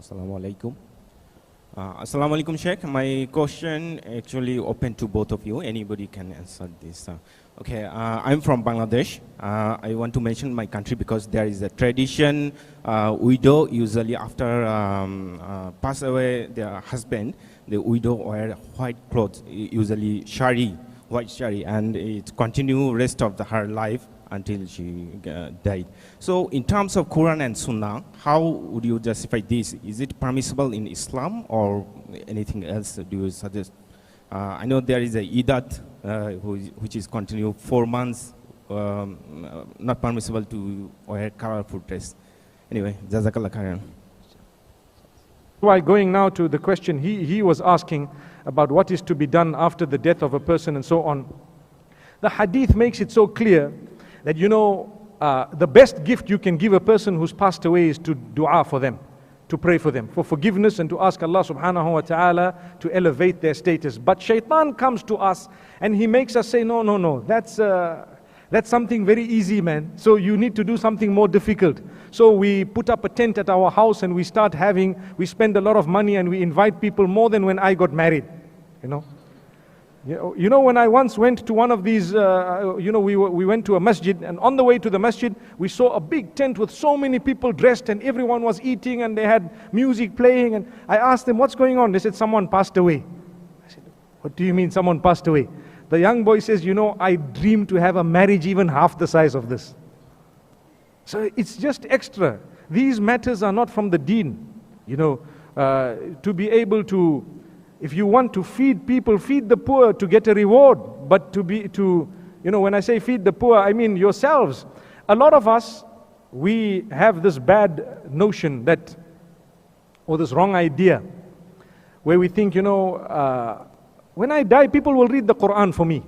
Assalamu alaikum. Assalamu alaikum, Sheikh. My question actually open to both of you. Anybody can answer this. Okay, I'm from Bangladesh. I want to mention my country because there is a tradition. Widow usually after pass away their husband, the widow wear white clothes, usually shari, white shari, and it continue rest of her life until she died. So in terms of Quran and Sunnah, how would you justify this? Is it permissible in Islam or anything else do you suggest? I know there is a idat which is continue 4 months, not permissible to wear colorful dress. Anyway, Jazakallah khairan. While going now to the question he was asking about what is to be done after the death of a person and so on. The hadith makes it so clear that the best gift you can give a person who's passed away is to dua for them, to pray for them, for forgiveness and to ask Allah subhanahu wa ta'ala to elevate their status. But shaitan comes to us and he makes us say, no, that's something very easy, man. So you need to do something more difficult. So we put up a tent at our house and we spend a lot of money and we invite people more than when I got married, when I once went to one of these, we went to a masjid, and on the way to the masjid, we saw a big tent with so many people dressed and everyone was eating and they had music playing. And I asked them, what's going on? They said, someone passed away. I said, what do you mean someone passed away? The young boy says, I dream to have a marriage even half the size of this. So it's just extra. These matters are not from the deen. To be able to, if you want to feed people, feed the poor to get a reward. But when I say feed the poor, I mean yourselves. A lot of us, we have this bad notion or this wrong idea, where we think, when I die, people will read the Quran for me.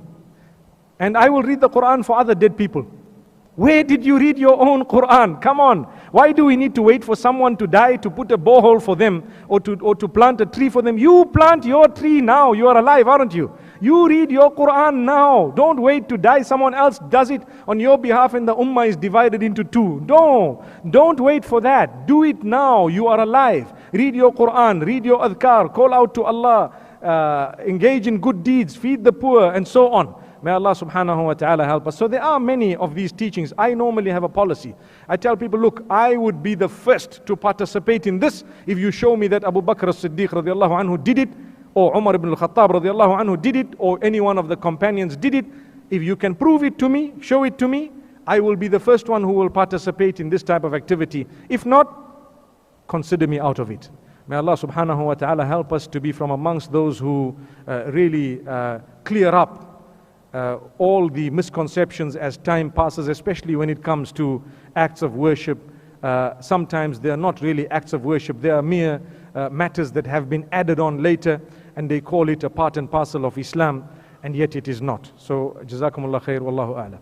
And I will read the Quran for other dead people. Where did you read your own Quran? Come on. Why do we need to wait for someone to die to put a borehole for them or to plant a tree for them? You plant your tree now. You are alive, aren't you? You read your Quran now. Don't wait to die. Someone else does it on your behalf and the ummah is divided into two. Don't wait for that. Do it now. You are alive. Read your Quran. Read your adhkar. Call out to Allah. Engage in good deeds. Feed the poor and so on. May Allah subhanahu wa ta'ala help us. So there are many of these teachings. I normally have a policy. I tell people, look, I would be the first to participate in this if you show me that Abu Bakr as-Siddiq radiallahu anhu did it, or Umar ibn al-Khattab radiallahu anhu did it, or any one of the companions did it. If you can prove it to me, show it to me, I will be the first one who will participate in this type of activity. If not, consider me out of it. May Allah subhanahu wa ta'ala help us to be from amongst those who really clear up all the misconceptions as time passes, especially when it comes to acts of worship. Sometimes they are not really acts of worship. They are mere matters that have been added on later, and they call it a part and parcel of Islam, and yet it is not. So, Jazakumullah khair, wallahu a'lam.